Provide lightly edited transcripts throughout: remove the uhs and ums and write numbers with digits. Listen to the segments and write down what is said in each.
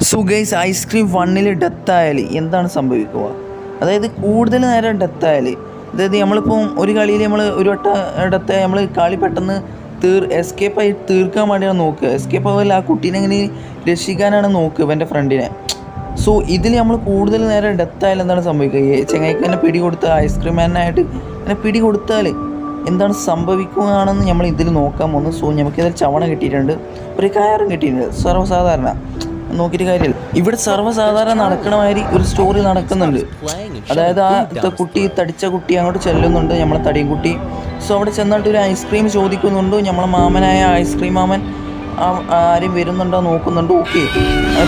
So guys, ice cream വണ്ണിൽ ഡെത്തായാൽ എന്താണ് സംഭവിക്കുക? അതായത് കൂടുതൽ നേരം ഡെത്തായാൽ, അതായത് നമ്മളിപ്പം ഒരു കളിയിൽ നമ്മൾ ഒരു വട്ടം ഡെത്തായി നമ്മൾ കളി പെട്ടെന്ന് എസ്കേപ്പായി തീർക്കാൻ വേണ്ടിയാണ് നോക്കുക. എസ്കേപ്പ് ആവില്ല, ആ കുട്ടീനെ എങ്ങനെ രക്ഷിക്കാനാണ് നോക്കുക എൻ്റെ ഫ്രണ്ടിനെ. സോ ഇതിൽ നമ്മൾ കൂടുതൽ നേരം ഡെത്തായാൽ എന്താണ് സംഭവിക്കുക? ചെങ്ങായിക്ക് തന്നെ പിടി കൊടുത്ത ഐസ്ക്രീം മാനായിട്ട് അങ്ങനെ പിടി കൊടുത്താൽ എന്താണ് സംഭവിക്കുകയാണെന്ന് നമ്മൾ ഇതിൽ നോക്കാൻ പോകുന്നു. സോ നമുക്കിതിൽ ചവണ കിട്ടിയിട്ടുണ്ട്, ഒരു കയറും കിട്ടിയിട്ടുണ്ട്. സർവ്വസാധാരണ നോക്കിയിട്ട് കാര്യമില്ല. ഇവിടെ സർവ്വസാധാരണ നടക്കണ മാതിരി ഒരു സ്റ്റോറി നടക്കുന്നുണ്ട്. അതായത് ആ കുട്ടി, തടിച്ച കുട്ടി അങ്ങോട്ട് ചെല്ലുന്നുണ്ട്, നമ്മളെ തടിയും കുട്ടി. സോ അവിടെ ചെന്നിട്ട് ഒരു ഐസ്ക്രീം ചോദിക്കുന്നുണ്ട്. നമ്മളെ മാമനായ ഐസ്ക്രീം മാമൻ ആരും വരുന്നുണ്ടോ നോക്കുന്നുണ്ട്. ഓക്കെ,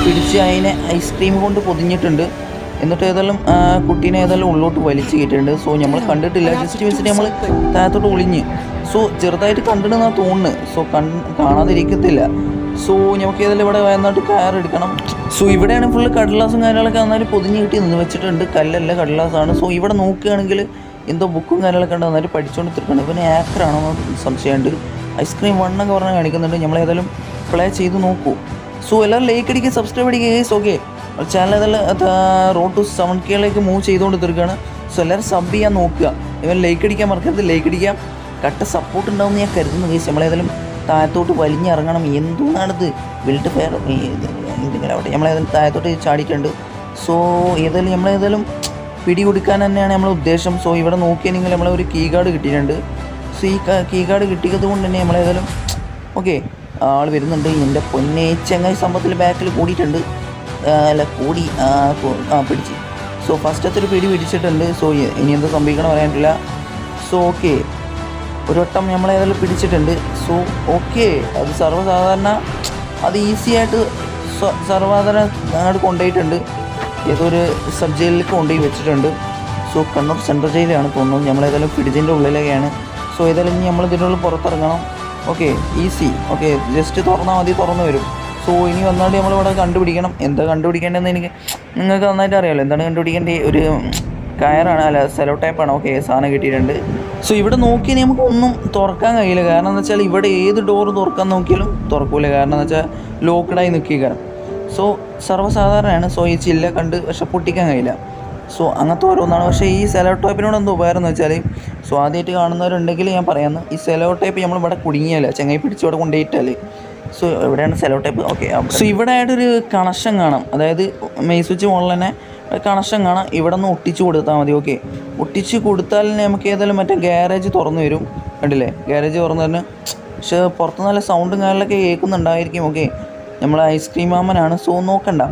പിടിച്ച് അതിനെ ഐസ്ക്രീം കൊണ്ട് പൊതിഞ്ഞിട്ടുണ്ട്. എന്നിട്ട് ഏതായാലും കുട്ടീനെ ഏതായാലും ഉള്ളോട്ട് വലിച്ചു കയറ്റിയിട്ടുണ്ട്. സോ നമ്മൾ കണ്ടിട്ടില്ല, ജസ്റ്റ് വെച്ചിട്ട് നമ്മൾ താഴത്തോട്ട് ഒളിഞ്ഞ്. സോ ചെറുതായിട്ട് കണ്ടിട്ടെന്നാണ് തോന്നുന്നത്. സോ കാണാതിരിക്കത്തില്ല. സോ നമുക്ക് ഏതായാലും ഇവിടെ വന്നിട്ട് കയറെടുക്കണം. സോ ഇവിടെയാണ് ഫുള്ള് കടലാസും കാര്യങ്ങളൊക്കെ നന്നായിട്ട് പൊതിഞ്ഞ് കിട്ടി നിന്ന് വെച്ചിട്ടുണ്ട്. കല്ലല്ല, കടലാസാണ്. സോ ഇവിടെ നോക്കുകയാണെങ്കിൽ എന്തോ ബുക്കും കാര്യങ്ങളൊക്കെ ഉണ്ട്, നന്നായിട്ട് പഠിച്ചുകൊണ്ട് തീർക്കണം. ഇവന് ആക്ടറാണോ സംശയമുണ്ട്. ഐസ്ക്രീം വണ്ണൊക്കെ പറഞ്ഞ് കാണിക്കുന്നുണ്ട്. നമ്മളേതായാലും പ്ലേ ചെയ്ത് നോക്കൂ. സോ എല്ലാവരും ലൈക്ക് അടിക്കുക, സബ്സ്ക്രൈബ് അടിക്കുക ഗൈസ്. ഓക്കെ, ചാനൽ ഏതായാലും റോഡ് ടു 7K മൂവ് ചെയ്തുകൊണ്ട് തീർക്കുകയാണ്. സോ എല്ലാവരും സബ് ചെയ്യാൻ നോക്കുക. ഇവൻ ലൈക്ക് അടിക്കാൻ മറക്കരുത്. ലൈക്ക് അടിക്കാം, കട്ട സപ്പോർട്ട് ഉണ്ടാവും ഞാൻ കരുതുന്നു ഗൈസ്. നമ്മളേതായാലും താഴത്തോട്ട് വലിഞ്ഞിറങ്ങണം. എന്തുകൊണ്ടാണിത്? ബിൽഡ് ഫെയർ എന്തെങ്കിലും അവിടെ നമ്മളേതായാലും താഴത്തോട്ട് ചാടിയിട്ടുണ്ട്. സോ ഏതായാലും നമ്മളേതായാലും പിടി കൊടുക്കാൻ തന്നെയാണ് നമ്മളെ ഉദ്ദേശം. സോ ഇവിടെ നോക്കിയാണെങ്കിൽ നമ്മളെ ഒരു കീ കാർഡ് കിട്ടിയിട്ടുണ്ട്. സോ ഈ കീ കാർഡ് കിട്ടിയത് കൊണ്ട് തന്നെ നമ്മളേതായാലും ഓക്കെ ആൾ വരുന്നുണ്ട്. എൻ്റെ പൊന്നെ ചങ്ങായി സംഭവത്തിൽ ബാക്കിൽ കൂടിയിട്ടുണ്ട്. അല്ല കൂടി പിടിച്ച്. സോ ഫസ്റ്റത്തെ ഒരു പിടി പിടിച്ചിട്ടുണ്ട്. സോ ഇനി എന്താ സംഭവിക്കണം പറയാനില്ല. സോ ഓക്കെ, ഒരു വട്ടം നമ്മളേതായാലും പിടിച്ചിട്ടുണ്ട്. സോ ഓക്കെ, അത് സർവ്വസാധാരണ അത് ഈസി ആയിട്ട് സർവ്വസാധാരണ അങ്ങോട്ട് കൊണ്ടുപോയിട്ടുണ്ട്. ഏതൊരു സബ് ജയിലിലേക്ക് കൊണ്ടുപോയി വെച്ചിട്ടുണ്ട്. സോ കണ്ണൂർ സെൻട്രൽ ജയിലാണ് തോന്നുന്നു. നമ്മളേതായാലും പിടിച്ചിൻ്റെ ഉള്ളിലേക്കാണ്. സോ ഏതായാലും ഇനി നമ്മൾ ഇതിനുള്ളിൽ പുറത്തിറങ്ങണം. Okay, easy. ഓക്കെ, ജസ്റ്റ് തുറന്നാൽ മതി, തുറന്നു വരും. സോ ഇനി വന്നാണ്ട് നമ്മളിവിടെ കണ്ടുപിടിക്കണം. എന്താ കണ്ടുപിടിക്കേണ്ടതെന്ന് നിങ്ങൾക്ക് നന്നായിട്ട് അറിയാമല്ലോ. എന്താണ് കണ്ടുപിടിക്കേണ്ടത്? ഒരു കയറാണ്, അല്ല സെലോ ടൈപ്പാണ്. ഓക്കെ, സാധനം കിട്ടിയിട്ടുണ്ട്. സോ ഇവിടെ നോക്കിയാൽ നമുക്ക് ഒന്നും തുറക്കാൻ കഴിയില്ല. കാരണം എന്താ വെച്ചാൽ ഇവിടെ ഏത് ഡോറ് തുറക്കാൻ നോക്കിയാലും തുറക്കൂല. കാരണം എന്താ വെച്ചാൽ ലോക്കഡായി നിൽക്കുകയാണ്. സോ സർവ്വസാധാരണയാണ്. സോ ഈ ചില്ല കണ്ട് പക്ഷെ പൊട്ടിക്കാൻ കഴിയില്ല. സോ അങ്ങനത്തെ ഓരോന്നാണ്. പക്ഷേ ഈ സെലോ ടൈപ്പിനോട് എന്താ ഉപകാരം എന്ന് വെച്ചാൽ, സോ ആദ്യമായിട്ട് കാണുന്നവരുണ്ടെങ്കിൽ ഞാൻ പറയാമെന്ന്, ഈ സെലോ ടൈപ്പ് നമ്മളിവിടെ കുടുങ്ങിയല്ല, ചെങ്ങായി പിടിച്ച് ഇവിടെ കൊണ്ടുപോയിട്ടാൽ. സോ എവിടെയാണ് സെലോ ടൈപ്പ്? ഓക്കെ, സോ ഇവിടെ ആയിട്ടൊരു കണക്ഷൻ കാണാം. അതായത് മെയ് സ്വിച്ച് മുകളിൽ തന്നെ കണക്ഷൻ കാണാം. ഇവിടെ നിന്ന് ഒട്ടിച്ച് കൊടുത്താൽ മതി. ഓക്കെ, ഒട്ടിച്ച് കൊടുത്താൽ നമുക്ക് ഏതായാലും മറ്റേ ഗ്യാരേജ് തുറന്നു വരും. കണ്ടില്ലേ, ഗ്യാരേജ് തുറന്നു തന്നെ. പക്ഷേ പുറത്ത് നല്ല സൗണ്ടും കാര്യങ്ങളൊക്കെ കേൾക്കുന്നുണ്ടായിരിക്കും. ഓക്കെ, നമ്മൾ ഐസ്ക്രീം മാമനാണ്. സോ നോക്കണ്ട,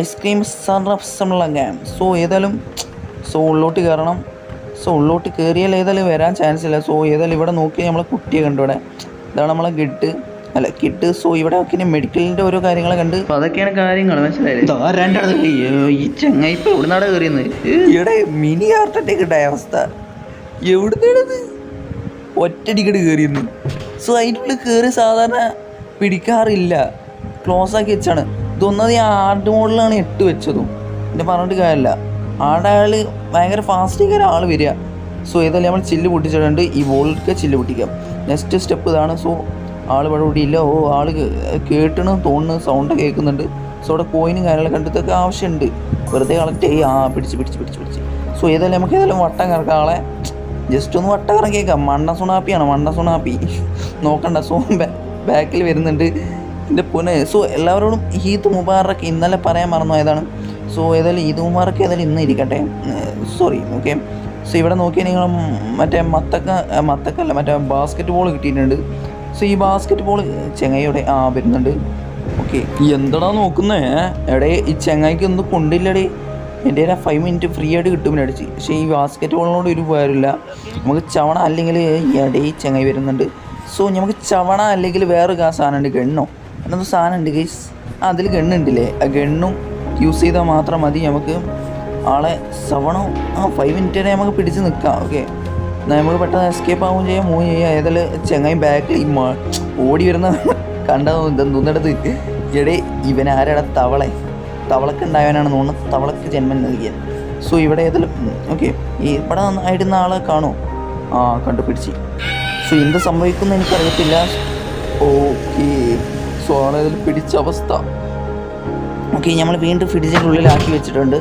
ഐസ്ക്രീം സർവ്വസമുള്ള ഗാം. സോ ഏതായാലും ഉള്ളോട്ട് കയറണം. സോ ഉള്ളോട്ട് കയറിയാൽ ഏതായാലും വരാൻ ചാൻസ് ഇല്ല. സോ ഏതായാലും ഇവിടെ നോക്കി നമ്മളെ കുട്ടിയെ കണ്ടു. ഇവിടെ ഇതാണ് നമ്മളെ കിട്ട്. സോ ഇവിടെ ഒക്കെ മെഡിക്കലിൻ്റെ ഓരോ കാര്യങ്ങളെ കണ്ട്. അപ്പോൾ അതൊക്കെയാണ് കാര്യങ്ങൾ, മനസ്സിലായില്ലേ? ഈ ചെങ്ങായി ഇപ്പോൾ എവിടുന്നാടെ കയറിയെന്ന് ഇവിടെ മിനി ഹാർട്ട് അറ്റാക്ക് ഉണ്ടായ അവസ്ഥ. എവിടുന്നാണത്? ഒറ്റടിക്കട് കയറിയെന്ന്. സോ അതിൻ്റെ ഉള്ളിൽ കയറി സാധാരണ പിടിക്കാറില്ല, ക്ലോസ് ആക്കി വെച്ചാണ്. ഇതൊന്നത് ഈ ആർട്ട് മോഡിലാണ് 8 വെച്ചതും. പിന്നെ പറഞ്ഞിട്ട് കാര്യമില്ല, ആടെ ആൾ ഭയങ്കര ഫാസ്റ്റിൽ ആൾ വരിക. സോ ഏതായാലും നമ്മൾ ചില്ല് പൊട്ടിച്ചിട്ടുണ്ട്. ഈ വോൾക്കെ ചില്ല് പൊട്ടിക്കാം. നെക്സ്റ്റ് സ്റ്റെപ്പ് ഇതാണ്. സോ ആൾ ഇവിടെ കൂടിയില്ല. ഓ, ആൾ കേട്ടണം തോന്നുന്നു, സൗണ്ട് കേൾക്കുന്നുണ്ട്. സോ അവിടെ കോയിനും കാര്യങ്ങളൊക്കെ കണ്ടിട്ടൊക്കെ ആവശ്യമുണ്ട്. വെറുതെ കളക്ട് ചെയ്യും. പിടിച്ച്. സോ ഏതായാലും നമുക്ക് ഏതായാലും വട്ടം കറക്കാം. ആളെ ജസ്റ്റ് ഒന്ന് വട്ടം കറക്കിയേക്കാം. മണ്ണ സുണാപ്പി നോക്കണ്ട. സോ ബാക്കിൽ വരുന്നുണ്ട് എൻ്റെ പൊന്നെ. സോ എല്ലാവരോടും ഈദ് മുബാറക്ക് ഇന്നലെ പറയാൻ മറന്നുപോയതാണ്. സോ ഏതായാലും ഈദ് മുബാറക്ക് ഏതായാലും ഇന്ന് ഇരിക്കട്ടെ. സോറി. ഓക്കെ, സോ ഇവിടെ നോക്കിയാൽ നിങ്ങൾ മറ്റേ മത്തക്കല്ല മറ്റേ ബാസ്ക്കറ്റ് ബോൾ കിട്ടിയിട്ടുണ്ട്. സോ ഈ ബാസ്ക്കറ്റ് ബോൾ ചെങ്ങായിയുടെ വരുന്നുണ്ട്. ഓക്കെ, എന്താടാ നോക്കുന്നേ? എടേ ഈ ചെങ്ങായിക്ക് ഒന്നും കൊണ്ടില്ലടേ. എൻ്റെ ഒരു 5 മിനിറ്റ് ഫ്രീ ആയിട്ട് കിട്ടും അടിച്ച്. പക്ഷേ ഈ ബാസ്ക്കറ്റ് ബോളിനോട് ഒരു ഉപകാരമില്ല. നമുക്ക് ചവണ അല്ലെങ്കിൽ എടേ ചെങ്ങായി വരുന്നുണ്ട്. സോ നമുക്ക് ചവണ അല്ലെങ്കിൽ വേറെ സാധനം ഉണ്ട്, ഗണ്ണോ എന്നൊന്നും സാധനം ഉണ്ട് ഗൈസ്. അതിൽ ഗണ്ണുണ്ടല്ലേ, ആ ഗണ്ണും യൂസ് ചെയ്താൽ മാത്രം മതി നമുക്ക് ആളെ സവണോ 5 മിനിറ്റ് വരെ നമുക്ക് പിടിച്ച് നിൽക്കാം. ഓക്കെ, എന്നാൽ നമുക്ക് പെട്ടെന്ന് എസ്കേപ്പ് ആവുകയും ചെയ്യാം, മൂവ് ചെയ്യാം. ഏതായാലും ചെങ്ങായി ബാക്കിൽ ഓടി വരുന്ന കണ്ടത് എടേ ഇവൻ ആരാടെ തവളക്ക് ഉണ്ടായവനാണ് തോന്നുന്നു. തവളക്ക് ജന്മം നൽകിയത്. സോ ഇവിടെ ഏതായാലും ഓക്കെ, ഈ ഇവിടെ ആയിരുന്ന ആളെ കാണുമോ? കണ്ടുപിടിച്ച്. സോ എന്ത് സംഭവിക്കുമെന്ന് എനിക്കറിയത്തില്ല. ഓക്കെ, സോ ആളേതിൽ പിടിച്ച അവസ്ഥ. ഓക്കെ, നമ്മൾ വീണ്ടും ഫ്രിഡ്ജിൻ്റെ ഉള്ളിലാക്കി വെച്ചിട്ടുണ്ട്.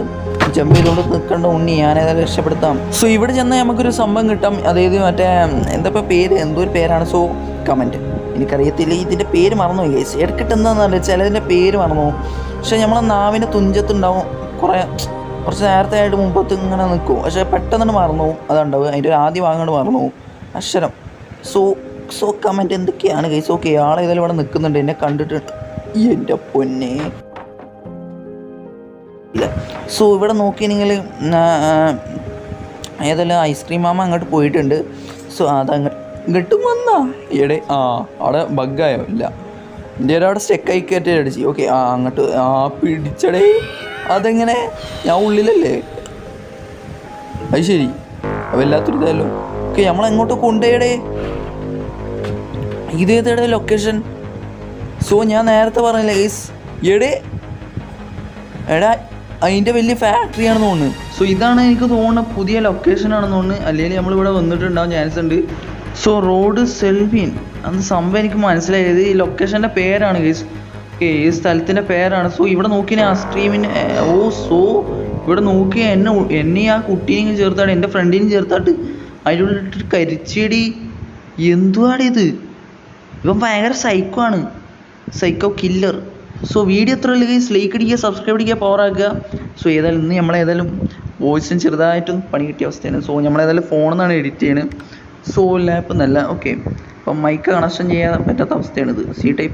ജമ്പ് ചെയ്തുകൊണ്ട് നിൽക്കേണ്ട ഉണ്ണി, ഞാനേതായാലും രക്ഷപ്പെടുത്താം. സോ ഇവിടെ ചെന്നാൽ നമുക്കൊരു സംഭവം കിട്ടാം. അതായത് മറ്റേ എന്താ പേര്, എന്തോ ഒരു പേരാണ്. സോ കമൻറ്റ്, എനിക്കറിയത്തില്ല, ഇതിൻ്റെ പേര് മറന്നു പോയി ഗൈസ്. ഇടയ്ക്കിട്ട് എന്താണെന്ന് ചിലതിൻ്റെ പേര് മറന്നു പോകും. പക്ഷേ നമ്മളെ നാവിൻ്റെ തുഞ്ചത്തുണ്ടാവും, കുറച്ച് നേരത്തെ ആയിട്ട് മുമ്പത്ത് ഇങ്ങനെ നിൽക്കും. പക്ഷേ പെട്ടെന്ന് മറന്നു പോകും. അതുണ്ടാവും, അതിൻ്റെ ഒരു ആദ്യ ഭാഗം കൊണ്ട് മറന്നു പോകും അക്ഷരം. സോ കമൻറ്റ് എന്തൊക്കെയാണ് ഗൈസ്. ഓക്കെ, ആളേതായാലും ഇവിടെ നിൽക്കുന്നുണ്ട്, എന്നെ കണ്ടിട്ട്. എൻ്റെ പൊന്നെ. ഇല്ല. സോ ഇവിടെ നോക്കിയെങ്കിൽ ഏതെല്ലാം ഐസ്ക്രീം മാമ അങ്ങോട്ട് പോയിട്ടുണ്ട്. സോ ഇങ്ങോട്ടും വന്നാ എടേ അവിടെ ബഗ്ഗായോ? ഇല്ല, എൻ്റെ അവിടെ സ്റ്റെക്കായി കയറ്റി അടിച്ച്. ഓക്കെ, അങ്ങോട്ട് പിടിച്ചടേ. അതെങ്ങനെ? ഞാൻ ഉള്ളിലല്ലേ? അത് ശരി, വല്ലാത്തൊരു ഇതല്ലോ. ഓക്കെ, നമ്മളെങ്ങോട്ട് കൊണ്ടുപോയടേ? ഇതേതേടെ ലൊക്കേഷൻ? സോ ഞാൻ നേരത്തെ പറഞ്ഞില്ലേ ഗൈസ്, എടാ അതിൻ്റെ വലിയ ഫാക്ടറിയാണെന്ന് തോന്നുന്നു. സോ ഇതാണ് എനിക്ക് തോന്നുന്നത് പുതിയ ലൊക്കേഷനാണെന്ന് തോന്നുന്നു. അല്ലെങ്കിൽ നമ്മളിവിടെ വന്നിട്ടുണ്ടാവും ചാൻസ് ഉണ്ട്. സോ റോഡ് സെൽവിൻ അന്ന് സംഭവം എനിക്ക് മനസ്സിലായത് ഈ ലൊക്കേഷൻ്റെ പേരാണ് ഗൈസ്. ഓക്കെ, ഈ സ്ഥലത്തിൻ്റെ പേരാണ്. സോ ഇവിടെ നോക്കിയാൽ ആ സ്ട്രീമിന് സോ ഇവിടെ നോക്കിയാൽ എന്നെ ആ കുട്ടീനെയും ചേർത്താട്ട് എൻ്റെ ഫ്രണ്ടിനെയും ചേർത്താട്ട് അതിൻ്റെ ഉള്ളിലിട്ട് കരിച്ചേടി. എന്തുവാണ് ഇത്? ഇവൻ ഭയങ്കര സൈക്കോ ആണ്, സൈക്കോ കില്ലർ. സോ വീഡിയോ എത്ര ഉള്ള ഗൈസ്, ലൈക്ക് അടിക്കുക, സബ്സ്ക്രൈബ് അടിക്കുക, പവർ ആക്കുക. സോ ഏതായാലും ഇന്ന് നമ്മളേതായാലും വോയിസിന് ചെറുതായിട്ടും പണി കിട്ടിയ അവസ്ഥയാണ്. സോ നമ്മളേതായാലും ഫോണിൽ നിന്നാണ് എഡിറ്റ് ചെയ്യുന്നത്. സോ ലാപ്പ് എന്നല്ല. ഓക്കെ, അപ്പം മൈക്ക് കണക്ഷൻ ചെയ്യാൻ പറ്റാത്ത അവസ്ഥയാണിത്. C type